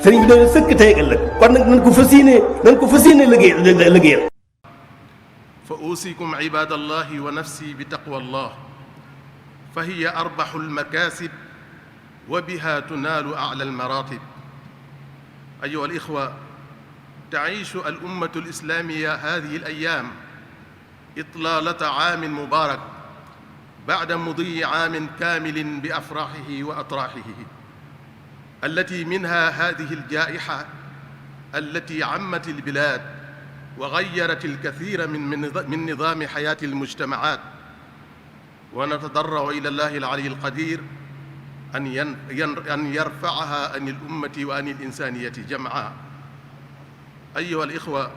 sëriñ bi doon sëkk tey ak ëllëg kon nag nañ ko fas yéene liggéeyal fa uusikum ibadallahi wa nafsi bi taqwa allah fa hiya arbaxu almakasib wa biha tunaalu acla almaratib. ayuha alixwa, taciishu alummatu alislamiya hadihi alayam itlaalata caamin mubaarak bacda mudiyi caamin kaamilin bi afraaxihi wa atraaxihi allati minha hadihi aljaa'ixa allati cammat albilaad wa gayyarat alkathiira min nidaami xayaati almujtamacaat. wa natadarracu ila allahi alcaliyyi alqadiir an yarfacaha an alummati wa an alinsaaniyati jamca. أيها الإخوة،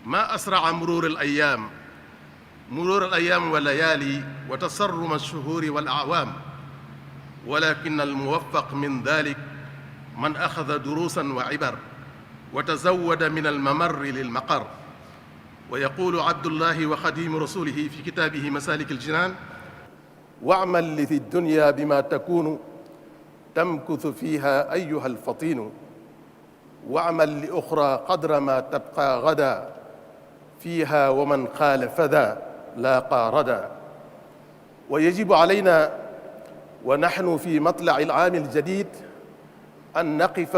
ما أسرع مرور الأيام والليالي وتصرم الشهور والأعوام، ولكن الموفق من ذلك من أخذ دروسا وعبر وتزود من الممر للمقر. ويقول عبد الله وخديم رسوله في كتابه مسالك الجنان: واعمل لذي الدنيا بما تكون تمكث فيها أيها الفطين، واعمل لأخرى قدر ما تبقى غدا فيها، ومن قال فذا لاقى ردا. ويجب علينا ونحن في مطلع العام الجديد أن نقف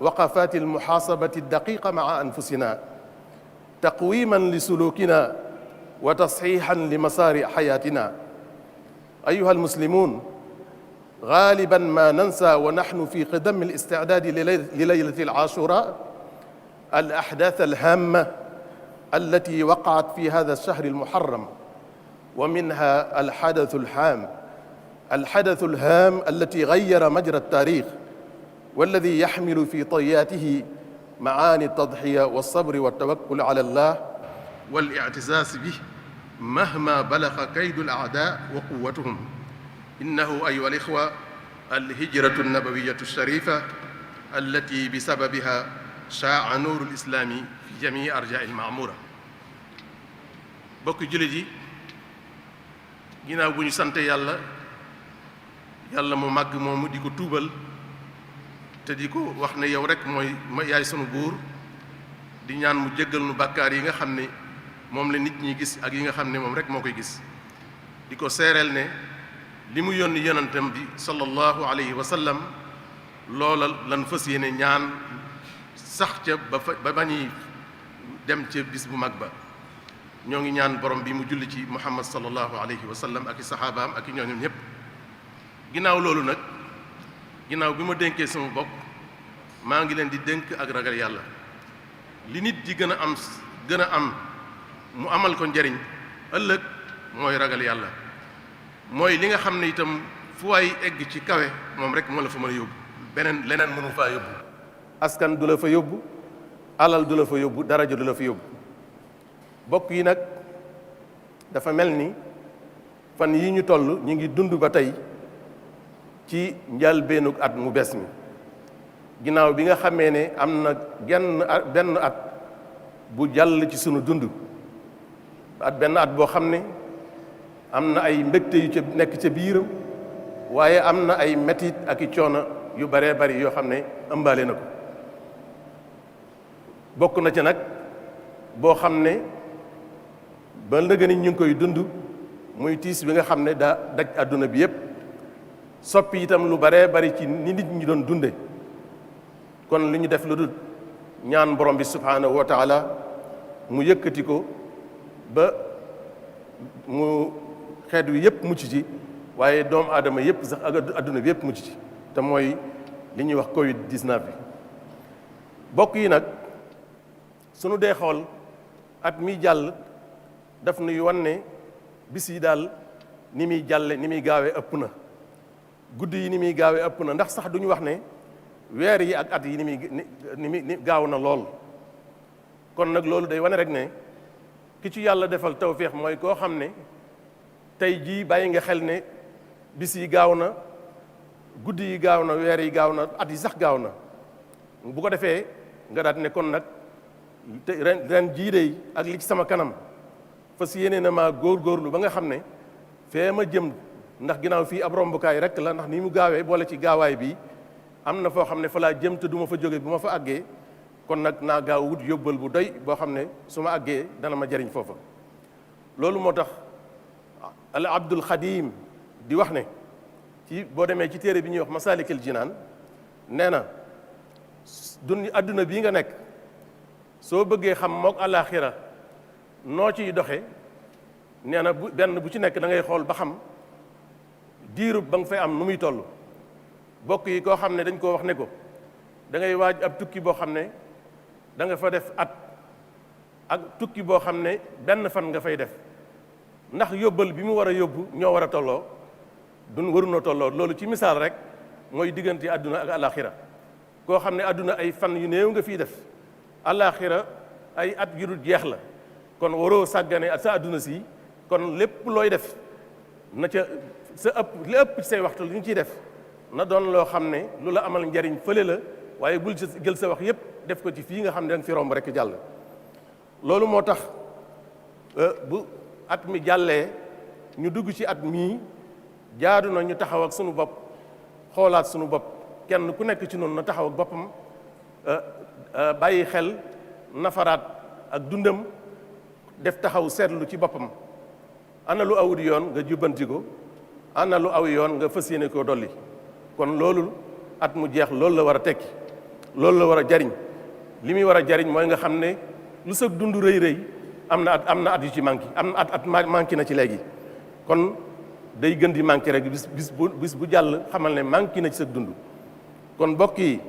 وقفات المحاسبة الدقيقة مع أنفسنا تقويما لسلوكنا وتصحيحا لمسار حياتنا. أيها المسلمون، غالبا ما ننسى ونحن في قدم الاستعداد لليلة العاشوراء الأحداث الهامة التي وقعت في هذا الشهر المحرم، ومنها الحدث الهام التي غير مجرى التاريخ، والذي يحمل في طياته معاني التضحية والصبر والتوكل على الله والاعتزاز به مهما بلغ كيد الأعداء وقوتهم. إنه أيها الإخوة الهجرة النبوية الشريفة التي بسببها شاع نور الإسلام في جميع أرجاء المعمورة. bokk jullit yi, ginnaaw bu ñu sante yàlla mu màgg moomu di ko tuubal te di ko wax ne yow rek yaay sunu buur, di ñaan mu jéggal nu bàkkaar yi nga xam ne moom la nit ñi gis ak yi nga xam ne moom rek moo koy gis, di ko seereel ne li mu yónni yonentam bi sallallahu alayhi wa sallam loola lan fas yéene ñaan sax ca ba bañuy dem ca bis bu mag ba. ñoo ngi ñaan borom bi mu julli ci muhammad sallallahu alayhi wa sallam ak i saxaabaam ak i ñooñum ñëpp. ginnaaw loolu nag, ginnaaw bi ma dénkee sama bopp, maa ngi leen di dénk ak ragal yàlla. li nit di gën a am mu amal ko njariñ ëllëg mooy ragal yàlla. mooy li nga xam ne itam fu waay egg ci kawe moom rek moo la fa mën a yóbbu, leneen mënu faa yóbbu. askan du la fa yóbbu, alal du la fa yóbbu, daraja du la fa yóbbu. bokk yi nag, dafa mel ni fan yi ñu toll ñu ngi dund ba tey ci njëlbéenu at mu bees mi, ginnaaw bi nga xamee ne am na benn at bu jàll ci sunu dund. benn at boo xam ne am na ay mbégte yu ca nekk ca biiram, waaye am na ay metit ak i coono yu baree bari yoo xam ne ëmbaale na ko. bokk na ci nag boo xam ne ba ndëgë ni ñu ngi koy dund, muy tiis bi nga xam ne daa daj àdduna bi yépp, soppi itam lu baree bari ci ni nit ñi doon dunde. kon li ñu def lu dul ñaan borom bi subhaanahu wa taala mu yëkkati ko ba mu xeet wi yépp mucc ci, waaye doomu aadama yépp sax ak àdduna bi yépp mucc ci, te mooy li ñuy wax Covid-19 bi. bokk yi nag, sunu dee xool at mi jàll daf nuy wan ne bis yi daal ni muy jàlle ni muy gaawee ëpp na, guddi yi ni muy gaawee ëpp na, ndax sax duñu wax ne weer yi ak at yi ni gaaw na lool. kon nag loolu day wane rek ne ki ci yàlla defal tawféex mooy koo xam ne tey jii bàyyi nga xel ne bis yi gaaw na, guddi yi gaaw na, weer yi gaaw na, at yi sax gaaw na. bu ko defee nga daat ne kon nag te ren jii dey ak li ci sama kanam fas yéene na maa góorgóorlu ba nga xam ne fee ma jëm, ndax ginnaaw fii ab rombukaay rek la, ndax ni mu gaawee boole ci gaawaay bi am na foo xam ne fa laa jëm te du ma fa jóge bu ma fa àggee kon nag naa gaaw wut yóbbal bu doy boo xam ne su ma àggee dana ma jariñ foofa. loolu moo tax al Abdul Xadim di wax ne ci boo demee ci téere bi ñuy wax Masaalikul Jinaan nee na adduna bii nga nekk soo bëggee xam mook àllaaxira noo ciy doxe nee na benn bu ci nekk da ngay xool ba xam diirub ba nga fay am nu muy toll. bokk yi koo xam ne dañ koo wax ne ko da ngay waaj ab tukki boo xam ne da nga fa def at ak tukki boo xam ne benn fan nga fay def ndax yóbbal bi mu war a yóbbu ñoo war a tolloo duñ warunoo tolloo. loolu ci misaal rek mooy diggante àdduna ak alaxira. koo xam ne àdduna ay fan yu néew nga fiy def, alaxira ay at yu dul jeex la, kon waroo sàggane ak sa àdduna si. kon lépp looy def na ca sa ëpp li ëpp ci say waxtu li ñu ciy def na doon loo xam ne lu la amal njariñ fële la, waaye bul ci jël sa wax yépp def ko ci fii nga xam ne danga fi romb rek jàll. loolu moo tax bu at mi jàllee ñu dugg ci at mii jaadu na ñu taxaw ak sunu bopp, xoolaat sunu bopp. kenn ku nekk ci noonu na taxaw ak boppam, bàyyi xel nafaraat ak dundam, def taxaw seetlu ci boppam. ana lu awut yoon nga jubbanti ko, ana lu aw yoon nga fas yéene koo dolli. kon loolu at mu jeex loolu la war a tekki, loolu la war a jariñ. li muy war a jariñ mooy nga xam ne lu sa dund rëy rëy am na at yu ci manqué, am na at manqué na ci léegi. kon day gën di manqué rek bis bu jàll xamal ne manqué na ci sa dund. kon mbokk yi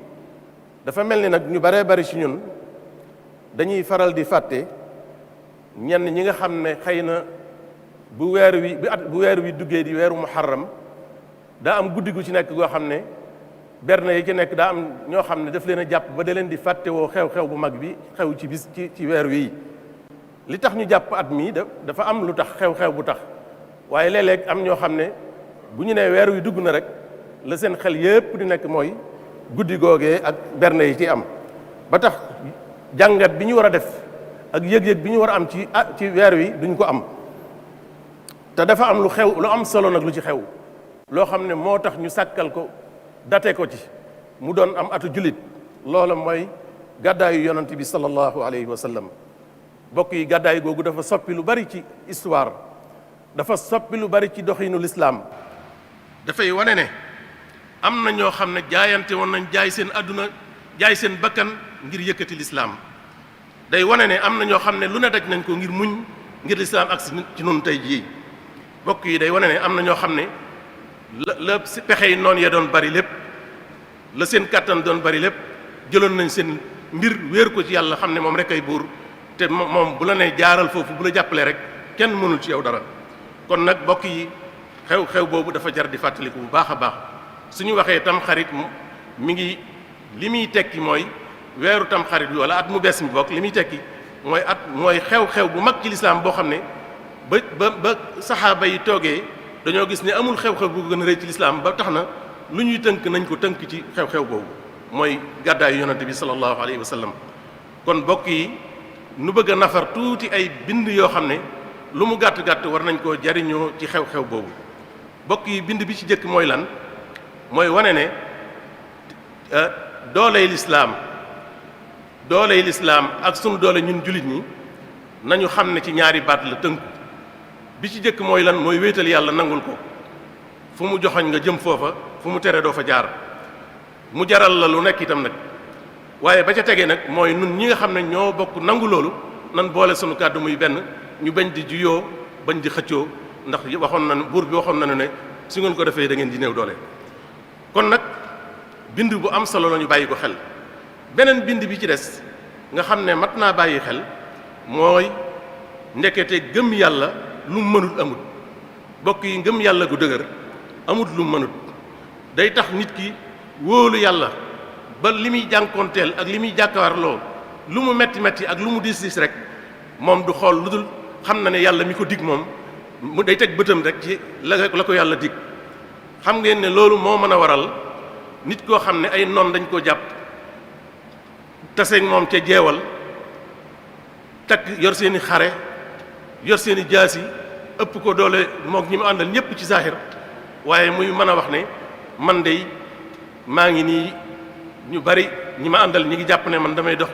dafa mel ni nag ñu baree bari ci ñun dañuy faral di fàtte ñenn ñi nga xam ne xëy na bu weer wi duggee di weeru muharram daa am guddi gu ci nekk goo xam ne berne yi ci nekk daa am ñoo xam ne daf leen a jàpp ba da leen di fàtte woo xew-xew bu mag bi xew ci bis ci weer wi. li tax ñu jàpp at mii dafa am lu tax xew-xew bu tax, waaye léeg-léeg am ñoo xam ne bu ñu nee weer wi dugg na rek la seen xel yépp di nekk mooy guddi googee ak berne yi ci am. ba tax jàngat bi ñu war a def ak yëg-yëg bi ñu war a am ci weer wi duñ ko am. te dafa am lu am solo nag lu ci xew loo xam ne moo tax ñu sàkkal ko date ko ci mu doon am atu jullit. loola mooy gàddaayu yonent bi sallallahu alayhi wa sallam. bokk yi gàddaay googu dafa soppi lu bari ci histoire, dafa soppi lu bari ci doxinu lislaam. dafay wane ne am na ñoo xam ne jaayante woon nañ jaay seen àdduna jaay seen bakkan ngir yëkkati lislaam. day wane ne am na ñoo xam ne lu ne daj nañ ko ngir muñ ngir lislaam ak ci nun tey jii. bokk yi day wane ne am na ñoo xam ne la pexe yi noonu ya doon bari lépp, la seen kàttan doon bari lépp, jëloon nañ seen mbir wéer ko ci yàlla xam ne moom rek ay buur, te moom bu la nee jaaral foofu bu la jàppalee rek kenn mënul ci yow dara. kon nag bokk yi xew-xew boobu dafa jar di fàttaliku bu baax a baax. suñu waxee tam xarit mi ngi li muy tekki mooy weeru tam xarit bi wala at mu bees mi bokk li muy tekki mooy xew-xew bu mag ci lislaam boo xam ne ba saxaaba yi toogee dañoo gis ne amul xew-xew bu gën a rëy ci lislaam ba tax na lu ñuy tënk nañ ko tënk ci xew-xew boobu mooy gàddaayu yonante bi sallallahu alayhi wa sallam. kon bokk yi nu bëgg a nafar tuuti ay bind yoo xam ne lu mu gàtt-gàtt war nañ koo jariñoo ci xew-xew boobu. bokk yi bind bi ci jëkk mooy lan? mooy wane ne dooley lislaam ak sunu doole ñun jullit ñi nañu xam ne ci ñaari baat la tënku. bi ci jëkk mooy lan? mooy wéetal yàlla nangul ko, fu mu joxoñ nga jëm foofa, fu mu tere doo fa jaar, mu jaral la lu nekk itam nag. waaye ba ca tegee nag mooy nun ñi nga xam ne ñoo bokk nangu loolu nan boole sunu kàddu muy benn, ñu bañ di juyoo bañ di xëccoo, ndax buur bi waxoon nañu ne su ngeen ko defee da ngeen di néew doole. kon nag bind bu am solo la ñu bàyyi ko xel. beneen bind bi ci des nga xam ne mat naa bàyyi xel mooy ndekete gëm yàlla lu mënut amut. bokk yi ngëm yàlla gu dëgër amut lu mënut. day tax nit ki wóolu yàlla ba li muy jànkoonteel ak li muy jàkkaarloo lu mu metti metti ak lu mu diis diis rek moom du xool lu dul xam na ne yàlla mi ko dig moom mu day teg bëtam rek ci la ko yàlla dig. xam ngeen ne loolu moo mën a waral nit koo xam ne ay noon dañ koo jàpp taseeg moom ca jeewal takk yor seeni xare yor seeni jaasi ëpp ko doole mook ñi mu àndal ñépp ci saaxir, waaye muy mën a wax ne man dey maa ngi nii ñu bari ñi ma àndal ñi ngi jàpp ne man damay dox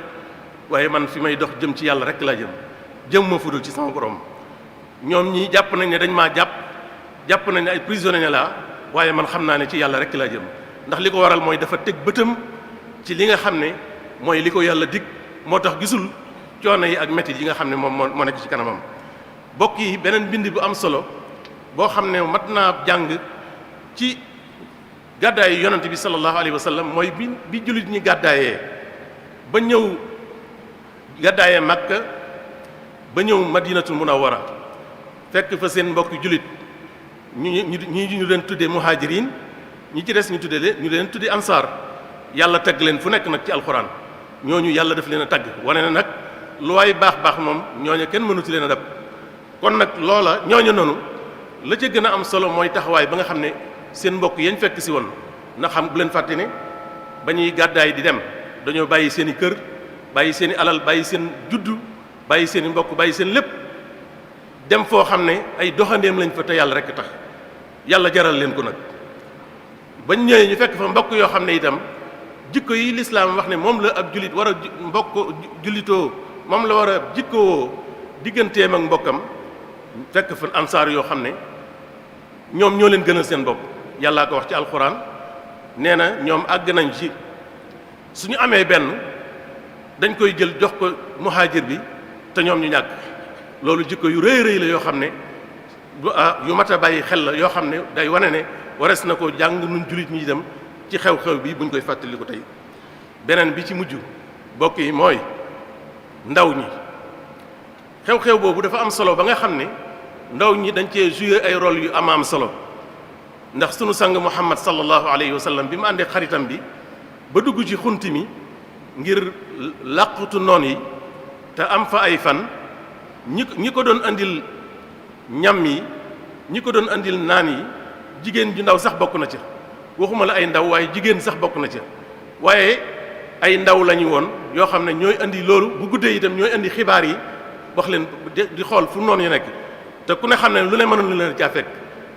waaye man fi may dox jëm ci yàlla rek laa jëm ma fudul ci sama borom. ñoom ñii jàpp nañ ne dañ maa jàpp nañ ne ay prisonnier laa waaye man xam naa ne ci yàlla rek laa jëm ndax li ko waral mooy dafa teg bëtam ci li nga xam ne mooy li ko yàlla dig moo tax gisul coono yi ak métit yi nga xam ne moom moo nekk ci kanamam. bokk yi beneen bind bu am solo boo xam ne mat naa jàng ci gàddaayu yonante bi sallallahu alayhi wa sallam mooy bi jullit ñi gàddaayee ba ñëw gàddaayee Makka ba ñëw Madinatul Munawwara fekk fa seen mbokk jullit ñu leen tuddee muhajirin ñi ci des ñu leen tuddee ansaar yàlla tagg leen fu nekk nag ci alxuraan ñooñu yàlla daf leen a tagg wane na nag lu waay baax moom ñooñu kenn mënu ci leen a dab kon nag loola ñooñu noonu la ca gën a am solo mooy taxawaay ba nga xam ne seen mbokk yañ fekk si woon na xam bu leen fàtte ne ba ñuy gàddaay di dem dañoo bàyyi seen i kër bàyyi seen i alal bàyyi seen juddu bàyyi seen i mbokk bàyyi seen lépp dem foo xam ne ay doxandeem lañ fa te yàlla rek tax yàlla jaral leen ko nag bañ ñëwee ñu fekk fa mbokk yoo xam ne itam jikko yi lislaam wax ne moom la ab jullit war a mbokk jullitoo moom la war a jikkoo digganteem ak mbokkam fekk fa ansaar yoo xam ne ñoom ñoo leen gënal seen bopp yàllaa ko wax ci alxuraan nee na ñoom àgg nañ ci suñu amee benn dañ koy jël jox ko muhaajir bi te ñoom ñu ñàkk loolu jikko yu rëy la yoo xam ne yu mat a bàyyi xel la yoo xam ne day wane ne warees na ko jàng nun jullit ñi dem ci xew-xew bi buñ koy fàttali ko tey beneen bi ci mujj bokk yi mooy ndaw ñi xew-xew boobu dafa am solo ba nga xam ne ndaw ñi dañ cee jouer ay rôle yu am solo ndax sunu sang Muhammad sallallahu alayhi wa sallam bi mu àndee xaritam bi ba dugg ci xunti mi ngir làqutu noon yi te am fa ay fan ñi ko doon andil ñam yi ñi ko doon andil naan yi jigéen ju ndaw sax bokk na ca waxuma la ay ndaw waaye jigéen sax bokk na ca waaye ay ndaw lañu woon yoo xam ne ñooy andi loolu bu guddee itam ñooy andi xibaar yi wax leen di xool fu noonu yu nekk te ku ne xam ne lu ne mënoon lu leen caa fekk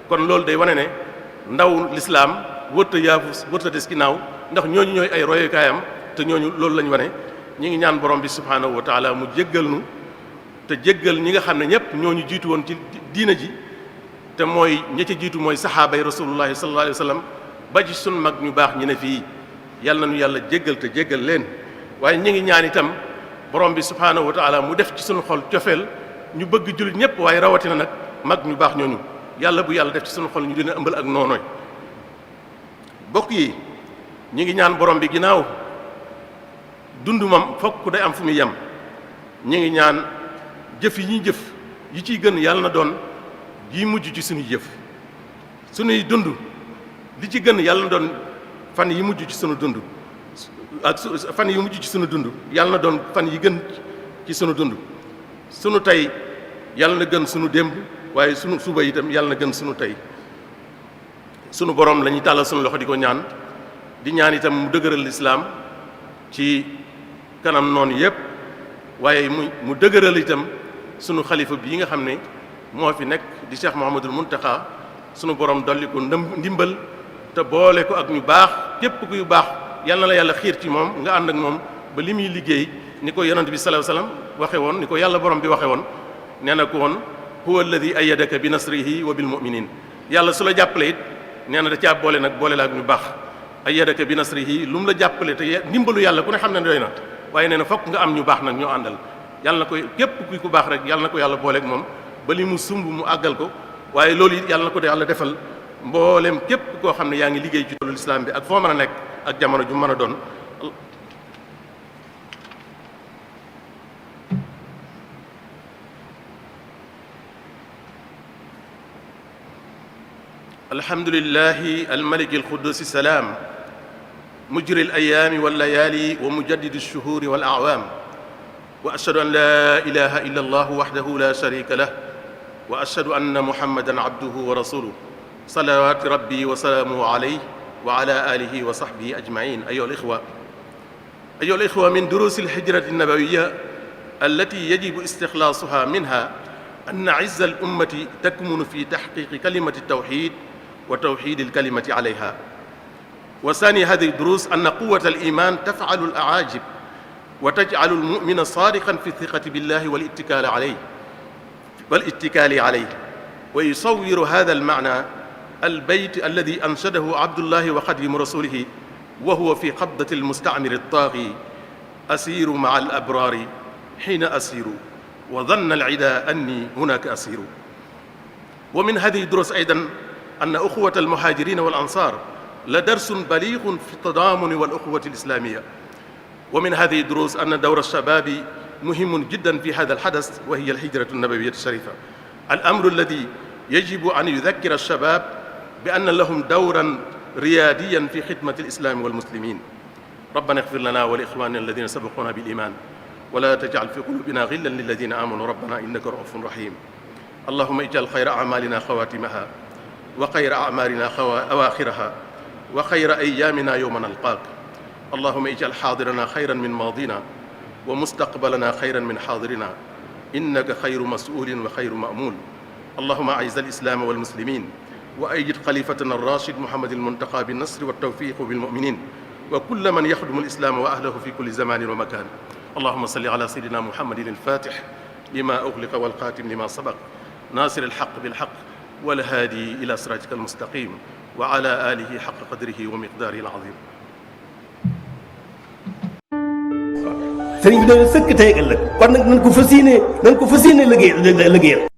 kon loolu day wane ne ndaw lislaam wërta yaafus wërta des ginnaaw ndax ñooñu ñooy ay royukaayam te ñooñu loolu lañ wane ñi ngi ñaan borom bi subhaanahu wa taala mu jéggal nu te jéggal ñi nga xam ne ñëpp ñooñu jiitu woon ci diina ji te mooy ña ca jiitu mooy saxaaba yi rasulullahi sallallahu alayhi wa sallam ba ci sun mag ñu baax ñi ne fii yàlla nañu yàlla jéggal te jéggal leen waaye ñi ngi ñaan itam borom bi subhaanahu wa taala mu def ci suñu xol cofeel ñu bëgg jullit ñëpp waaye rawatina nag mag ñu baax ñooñu yàlla bu yàlla def ci suñu xol ñu leen ëmbal ak noonooy bokk yi ñu ngi ñaan borom bi ginnaaw dund moom fokk day am fu muy yem ñu ngi ñaan jëf yi ñuy jëf yi ciy gën yàlla na doon yi mujj ci suñuy jëf suñuy dund li ci gën yàlla na doon fan yi mujj ci sunu dund ak fan yi mujj ci sunu dund yàlla na doon fan yi gën ci sunu dund sunu tey yàlla na gën sunu démb waaye sunu suba itam yàlla na gën sunu tey sunu borom la ñuy tàllal sunu loxo di ko ñaan di ñaan itam mu dëgëral lislaam ci kanam noonu yépp waaye mu dëgëral itam sunu xalifa bi nga xam ne moo fi nekk di Cheikh Mouhamadul Muntaxa sunu borom dolli ko ndimbal te boole ko ak ñu baax képp kuy baax yal na la yàlla xiir ci moom nga ànd ak moom ba li muy liggéey ni ko yonent bi sallallahu alayhi wasallam waxe woon ni ko yàlla borom bi waxe woon nee na ko woon huwa alladi ayyadaka bi nasrihi wa bil mu'minin yàlla su la jàppale it nee na da caa boole nag boole la ak ñu baax ayyadaka bi nasrihi lu mu la jàppale te ndimbalu yàlla ku ne xam ne doy na waaye nee na fokk nga am ñu baax nag ñoo àndal yàlla na ko képp kuy ku baax rek yàlla na ko yàlla booleeg moom ba li mu sumb mu àggal ko waaye loolu it yàlla na ko de yàlla defal mboolem képp koo xam ne yaa ngi liggéey ci toolu lislaam bi ak foo mën a nekk ak jamono ju mën a doon alhamdulillahi almaliki alquddus salaam mujri alayaami wallayali wa mujaddidi alshuhuri wal a'waam wa ashhadu an la ilaha illa allah wahdahu la sharika lah wa ashhadu anna muhammadan abduhu wa rasuluhu salawaati rabbi wa salaamuhu alayhi wa ala alihi wa sahbihi ajmain ayyuha al-ikhwa min duruusi al-hijrati an-nabawiyya allati yajibu istixlaasuha minha anna izza al-ummati takmunu fi tahqiiqi kalimati at-tawhiid wa tawhiidi al-kalimati alayha وثاني هذه الدروس أن قوة الإيمان تفعل الأعاجب وتجعل المؤمن صادقا في الثقة بالله والاتكال عليه. ويصور هذا المعنى البيت الذي أنشده عبد الله وخديم رسوله وهو في قبضة المستعمر الطاغي: أسير مع الأبرار حين أسير وظن العدا أني هناك أسير. ومن هذه الدروس أيضا أن أخوة المهاجرين والأنصار لدرس بليغ في التضامن والأخوة الإسلامية. ومن هذه الدروس أن دور الشباب مهم جدا في هذا الحدث، وهي الهجرة النبوية الشريفة، الأمر الذي يجب أن يذكر الشباب بأن لهم دورا رياديا في خدمة الإسلام والمسلمين. ربنا اغفر لنا ولإخواننا الذين سبقونا بالإيمان ولا تجعل في قلوبنا غلا للذين آمنوا ربنا إنك رؤوف رحيم. اللهم اجعل خير أعمالنا خواتمها وخير أعمالنا أواخرها وخير أيامنا يوم نلقاك. اللهم اجعل حاضرنا خيرا من ماضينا ومستقبلنا خيرا من حاضرنا إنك خير مسؤول وخير مأمول. اللهم أعز الإسلام والمسلمين وأيد خليفتنا الراشد محمد المنتقى بالنصر والتوفيق بالمؤمنين وكل من يخدم الإسلام وأهله في كل زمان ومكان. اللهم صل على سيدنا محمد الفاتح لما أغلق والخاتم لما سبق ناصر الحق بالحق والهادي إلى صراطك المستقيم وعلى آله حق قدره ومقداره العظيم. sëriñ bi dañu sëkk tey ëllëg kon nag nañ ko fas yéene liggéey